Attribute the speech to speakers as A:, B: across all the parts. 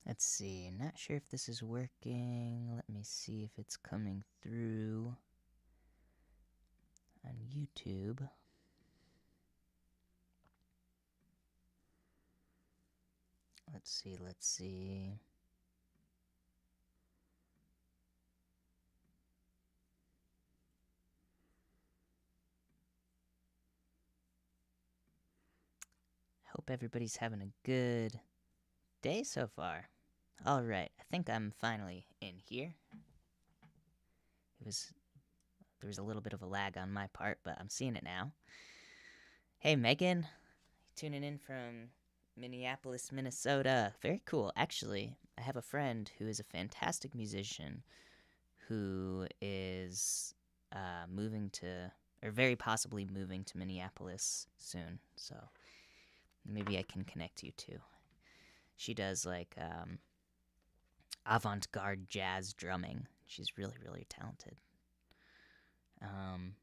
A: Let's see. Not sure if this is working. Let me see if it's coming through on YouTube. Let's see. Hope everybody's having a good day so far. Alright, I think I'm finally in here. There was a little bit of a lag on my part, but I'm seeing it now. Hey Megan, tuning in from Minneapolis, Minnesota. Very cool. Actually, I have a friend who is a fantastic musician who is moving to, or very possibly moving to Minneapolis soon. So maybe I can connect you two. She does like avant-garde jazz drumming. She's really, really talented. Um,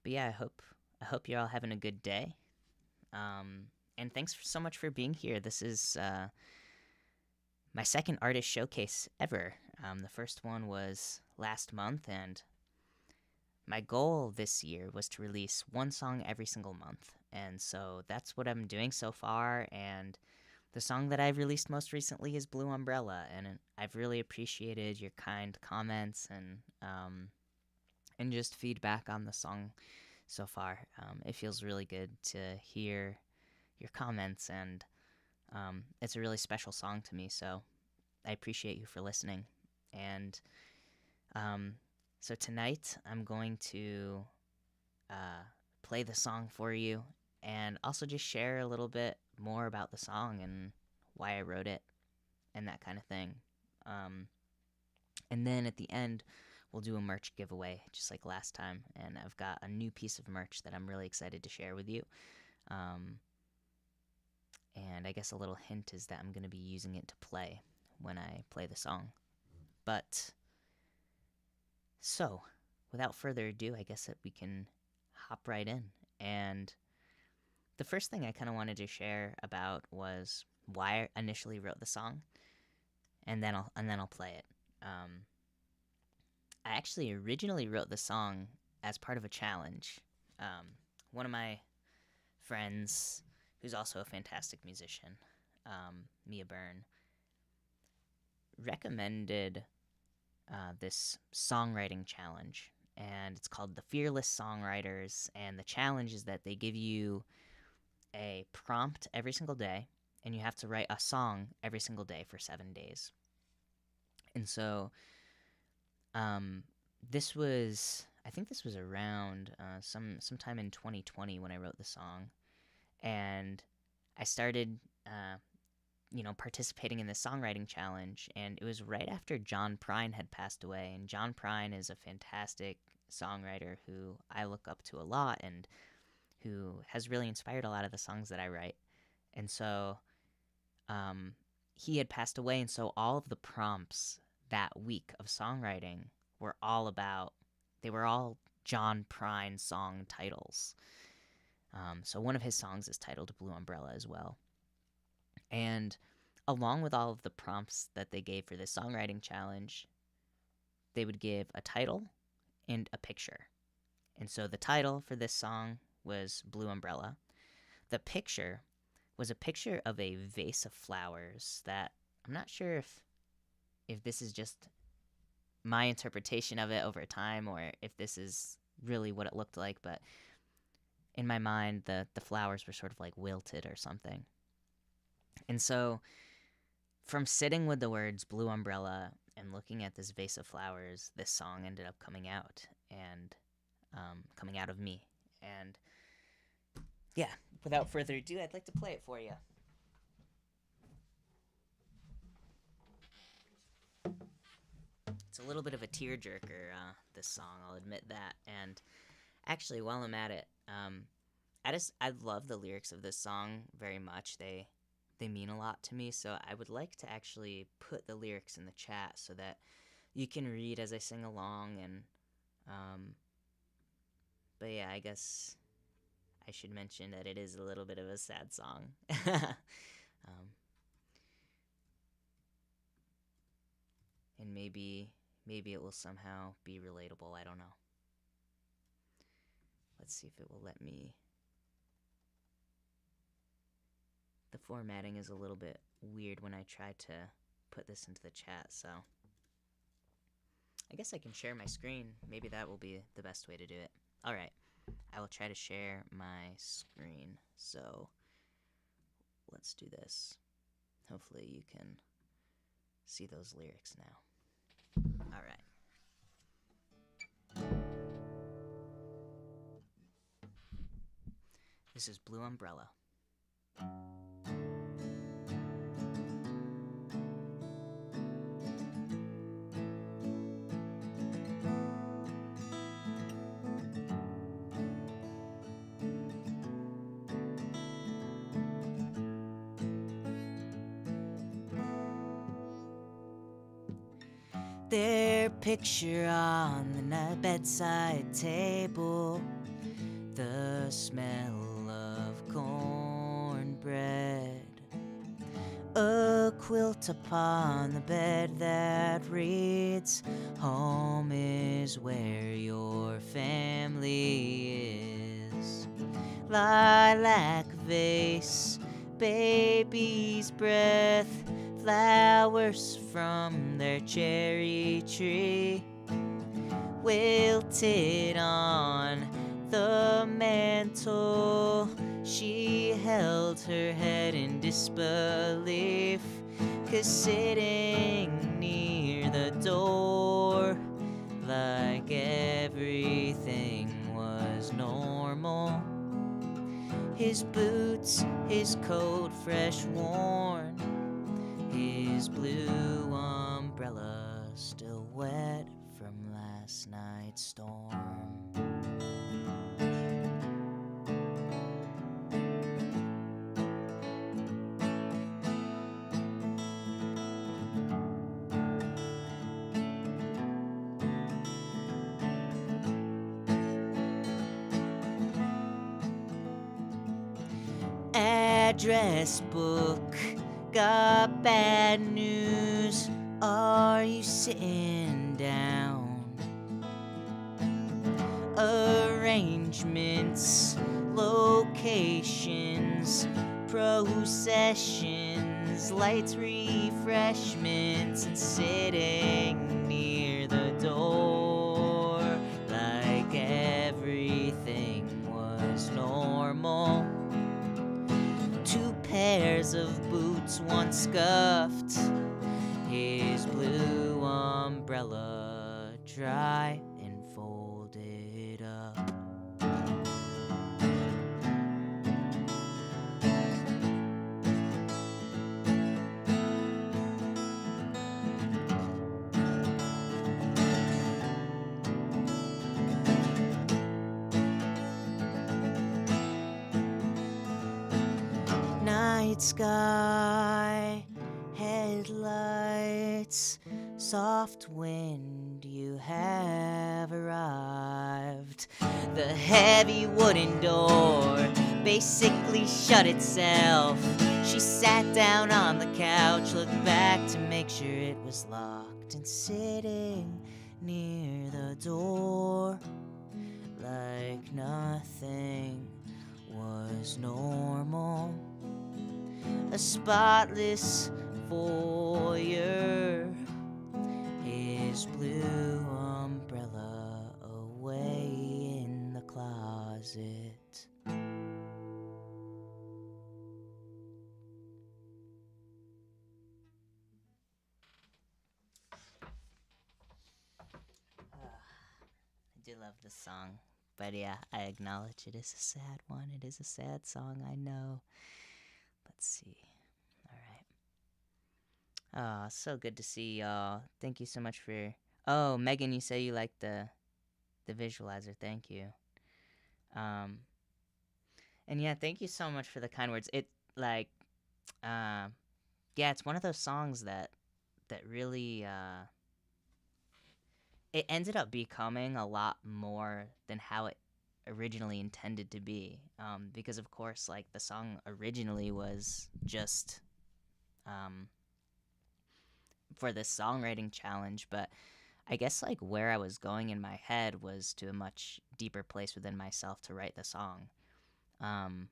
A: but yeah, I hope you're all having a good day. And thanks so much for being here. This is my second artist showcase ever. The first one was last month, and my goal this year was to release one song every single month. And so that's what I'm doing so far. And the song that I've released most recently is Blue Umbrella. And I've really appreciated your kind comments and just feedback on the song so far. It feels really good to hear your comments, and it's a really special song to me. So I appreciate you for listening. And um, so tonight I'm going to play the song for you and also just share a little bit more about the song and why I wrote it and that kind of thing. Um, and then at the end, we'll do a merch giveaway just like last time. And I've got a new piece of merch that I'm really excited to share with you. Um, and I guess a little hint is that I'm going to be using it to play when I play the song. But so, without further ado, I guess that we can hop right in. And the first thing I kind of wanted to share about was why I initially wrote the song, and then I'll play it. I actually originally wrote the song as part of a challenge. One of my friends, who's also a fantastic musician, Mia Byrne, recommended this songwriting challenge, and it's called the Fearless Songwriters. And the challenge is that they give you a prompt every single day, and you have to write a song every single day for 7 days. And so, um, I think this was around sometime in 2020 when I wrote the song, and I started, participating in the songwriting challenge, and it was right after John Prine had passed away. And John Prine is a fantastic songwriter who I look up to a lot and who has really inspired a lot of the songs that I write. And so um, he had passed away, and so all of the prompts that week of songwriting were all about, they were all John Prine song titles. So one of his songs is titled Blue Umbrella as well. And along with all of the prompts that they gave for this songwriting challenge, they would give a title and a picture. And so the title for this song was Blue Umbrella. The picture was a picture of a vase of flowers that I'm not sure if this is just my interpretation of it over time or if this is really what it looked like, but in my mind the flowers were sort of like wilted or something. And so from sitting with the words Blue Umbrella and looking at this vase of flowers, this song ended up coming out and coming out of me. And yeah, without further ado, I'd like to play it for you. It's a little bit of a tearjerker, this song, I'll admit that. And actually, while I'm at it, I love the lyrics of this song very much. They mean a lot to me, so I would like to actually put the lyrics in the chat so that you can read as I sing along. And but yeah, I guess I should mention that it is a little bit of a sad song. um, and maybe it will somehow be relatable. I don't know. Let's see if it will let me. The formatting is a little bit weird when I try to put this into the chat, so I guess I can share my screen. Maybe that will be the best way to do it. Alright, I will try to share my screen. So let's do this. Hopefully you can see those lyrics now. Alright. This is Blue Umbrella. Their picture on the bedside table, the smell of cornbread, a quilt upon the bed that reads, "Home is where your family is." Lilac vase, baby's breath, flowers from their cherry tree, wilted on the mantle. She held her head in disbelief, 'cause sitting near the door, like everything was normal. His boots, his coat fresh worn, his blue umbrella still wet from last night's storm. Address book, got bad news. Are you sitting down? Arrangements, locations, processions, lights, refreshments, and sitting near the door, like everything was normal. Two pairs of boots, one scuffed, his blue umbrella dry and folded up. Night sky, headlights, soft wind, you have arrived. The heavy wooden door basically shut itself. She sat down on the couch, looked back to make sure it was locked, and sitting near the door, like nothing was normal. A spotless foyer, his blue umbrella away in the closet. I do love this song, but yeah, I acknowledge it is a sad one. It is a sad song, I know. Let's see. Alright. Oh, so good to see y'all. Thank you so much for... Oh, Megan, you say you like the visualizer. Thank you. And yeah, thank you so much for the kind words. It, like, yeah, it's one of those songs that really, it ended up becoming a lot more than how it originally intended to be. Because of course, like, the song originally was just, for this songwriting challenge, but I guess like where I was going in my head was to a much deeper place within myself to write the song. Um,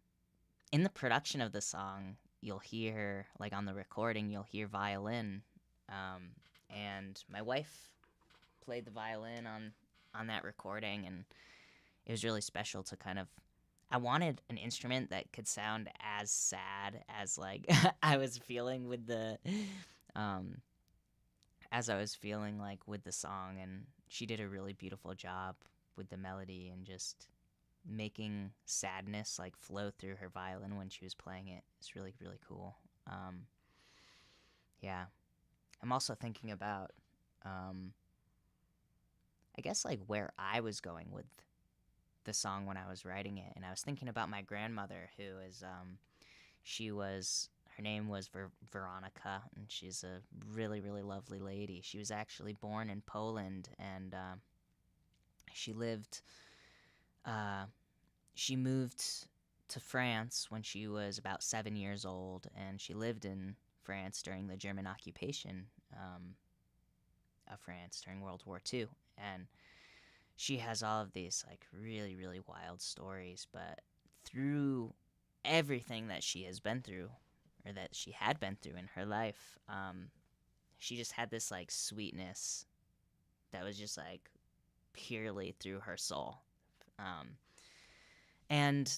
A: in the production of the song, you'll hear like on the recording, you'll hear violin, um, and my wife played the violin on that recording, and it was really special to kind of. I wanted an instrument that could sound as sad as like I was feeling with the um as I was feeling like with the song, and she did a really beautiful job with the melody and just making sadness like flow through her violin when she was playing it. It's really really cool. Um, yeah, I'm also thinking about um, I guess like where I was going with the song when I was writing it, and I was thinking about my grandmother, who is she was her name was Veronica, and she's a really really lovely lady. She was actually born in Poland, and she lived. Uh, she moved to France when she was about 7 years old, and she lived in France during the German occupation of France during World War II. And she has all of these like really really wild stories, but through everything that she has been through, or that she had been through in her life, she just had this like sweetness that was just like purely through her soul. Um, and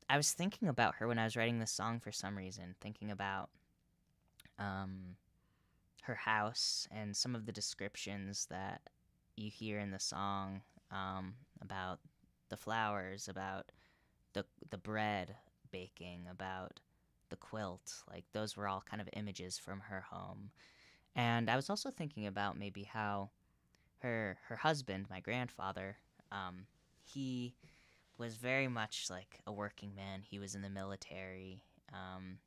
A: I was thinking about her when I was writing this song for some reason, thinking about um, her house and some of the descriptions that you hear in the song, about the flowers, about the bread baking, about the quilt. Like those were all kind of images from her home. And I was also thinking about maybe how her husband, my grandfather, he was very much like a working man. He was in the military. Um,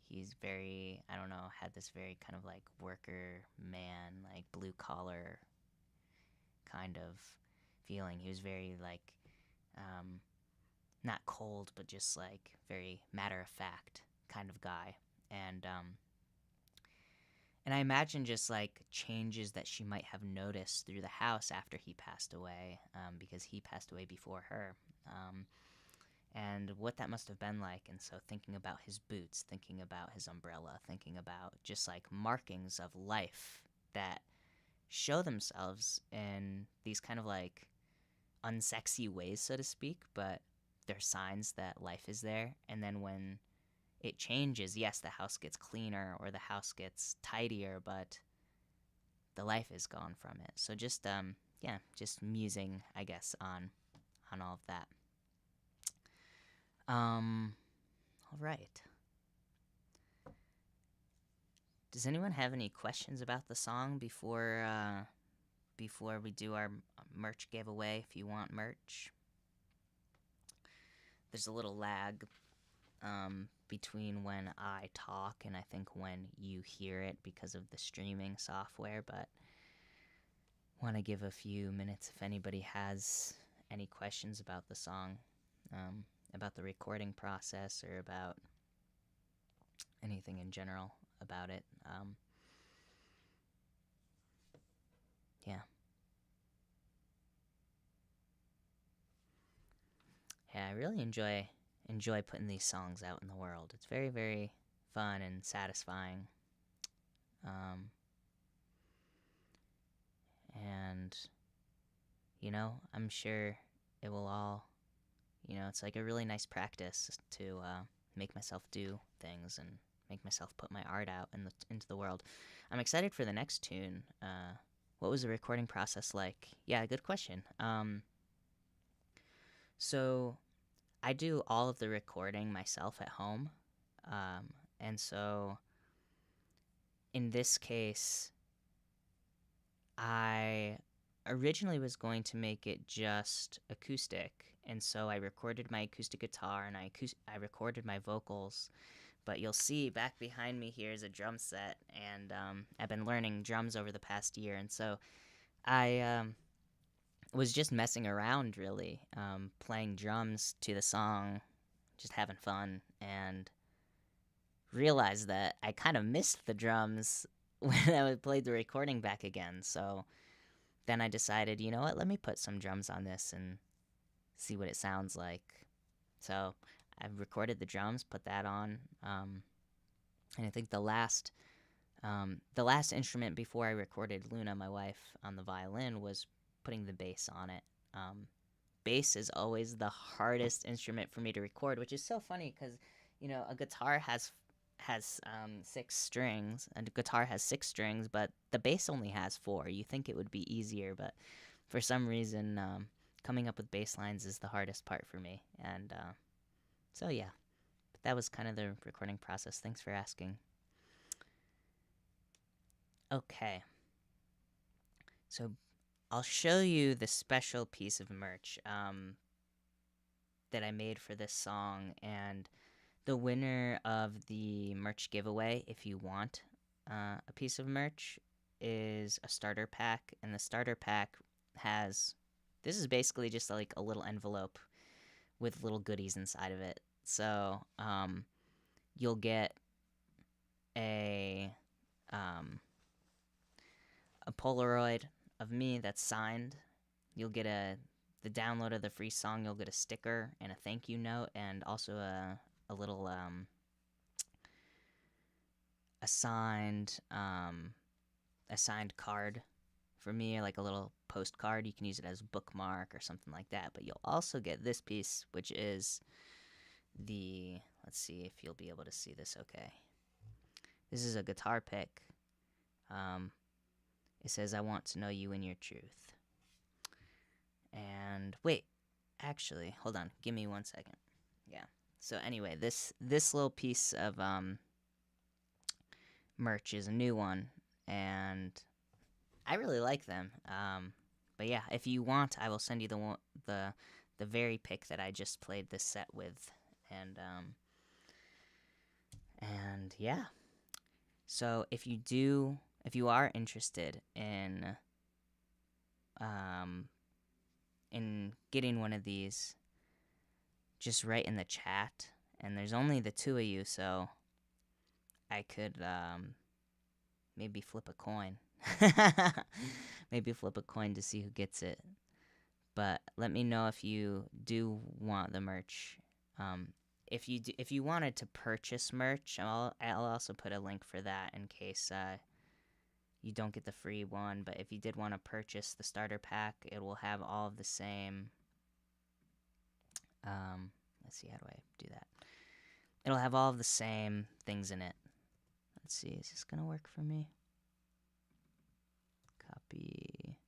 A: he's very, I don't know, had this very kind of like worker man, like blue collar kind of feeling. He was very like, um, not cold, but just like very matter of fact kind of guy. And and I imagine just like changes that she might have noticed through the house after he passed away, because he passed away before her. And what that must have been like. And so, thinking about his boots, thinking about his umbrella, thinking about just like markings of life that show themselves in these kind of like unsexy ways, so to speak, but they're signs that life is there. And then when it changes, yes, the house gets cleaner or the house gets tidier, but the life is gone from it. So just yeah, just musing, I guess, on all of that. All right. Does anyone have any questions about the song before we do our merch giveaway? If you want merch, there's a little lag between when I talk and I think when you hear it because of the streaming software, but want to give a few minutes if anybody has any questions about the song, about the recording process, or about anything in general about it. Yeah. Yeah, I really enjoy putting these songs out in the world. It's very very fun and satisfying. Um, and I'm sure it will all, it's like a really nice practice to make myself do things and make myself put my art out into the world. I'm excited for the next tune. What was the recording process like? Yeah, good question. So I do all of the recording myself at home. And so in this case, I originally was going to make it just acoustic, and so I recorded my acoustic guitar and I recorded my vocals. But you'll see back behind me here is a drum set, and I've been learning drums over the past year, and so I was just messing around, really, playing drums to the song, just having fun, and realized that I kind of missed the drums when I would play the recording back again. So then I decided, you know what, let me put some drums on this and see what it sounds like. So I recorded the drums, put that on, and I think the last instrument before I recorded Luna, my wife, on the violin was putting the bass on it. Bass is always the hardest instrument for me to record, which is so funny because a guitar has 6 strings, and a guitar has 6 strings, but the bass only has 4. You think it would be easier, but for some reason, coming up with bass lines is the hardest part for me. And so yeah, but that was kind of the recording process. Thanks for asking. Okay, so I'll show you the special piece of merch that I made for this song, and the winner of the merch giveaway, if you want a piece of merch, is a starter pack, and the starter pack has, this is basically just like a little envelope with little goodies inside of it. So you'll get a Polaroid of me that's signed. You'll get the download of the free song. You'll get a sticker and a thank you note, and also a little a signed card for me, like a little postcard. You can use it as a bookmark or something like that. But you'll also get this piece, which is the, let's see if you'll be able to see this okay. This is a guitar pick. It says, "I want to know you and your truth." And wait, actually, hold on. Give me 1 second. Yeah. So anyway, this little piece of merch is a new one, and I really like them. But yeah, if you want, I will send you the very pick that I just played this set with, and yeah. So if you are interested in getting one of these, just write in the chat. And there's only the 2 of you, so I could maybe flip a coin. Maybe flip a coin to see who gets it. But let me know if you do want the merch. If you wanted to purchase merch, I'll also put a link for that in case you don't get the free one. But if you did want to purchase the starter pack, it will have all of the same. Let's see, how do I do that? It'll have all of the same things in it. Let's see, is this gonna work for me? Copy.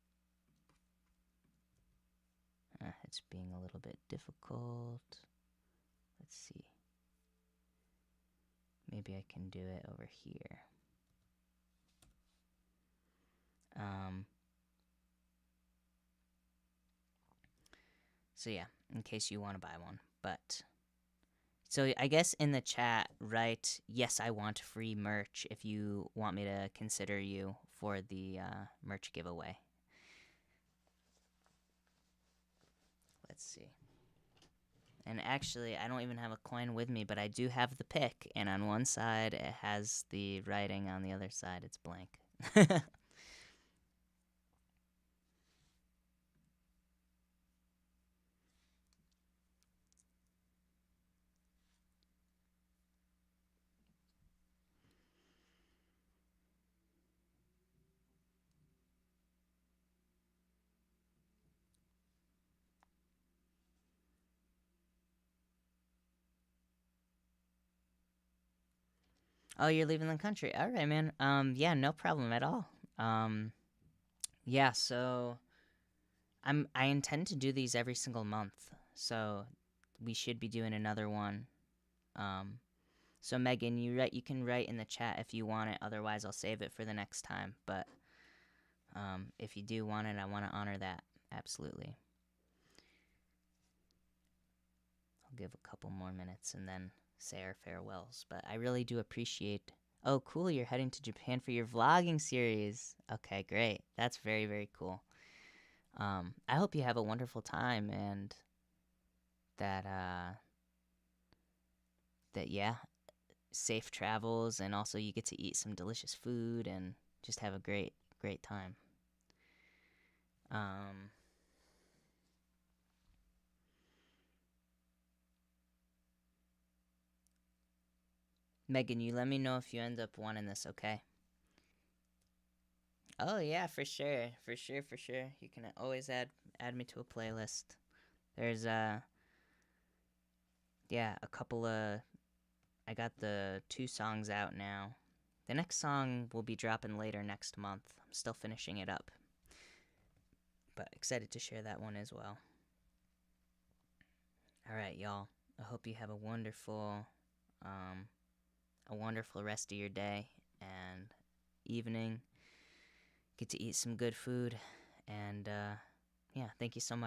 A: It's being a little bit difficult. Let's see. Maybe I can do it over here. So yeah, in case you want to buy one. But so I guess in the chat, write, "Yes, I want free merch," if you want me to consider you for the merch giveaway. Let's see. And actually, I don't even have a coin with me, but I do have the pick, and on one side it has the writing, on the other side it's blank. Oh, you're leaving the country. All right, man. Yeah, no problem at all. Yeah, so I intend to do these every single month. So we should be doing another one. So Megan, you can write in the chat if you want it. Otherwise, I'll save it for the next time. But if you do want it, I want to honor that. Absolutely. I'll give a couple more minutes and then say our farewells. But I really do appreciate. Oh, cool! You're heading to Japan for your vlogging series. Okay, great. That's very, very cool. I hope you have a wonderful time, and that yeah, safe travels, and also you get to eat some delicious food, and just have a great time. Um, Megan, you let me know if you end up wanting this, okay? Oh yeah, for sure. You can always add me to a playlist. There's yeah, a couple of I got the two songs out now. The next song will be dropping later next month. I'm still finishing it up, but excited to share that one as well. All right, y'all. I hope you have um, a wonderful rest of your day and evening. Get to eat some good food, and yeah, thank you so much.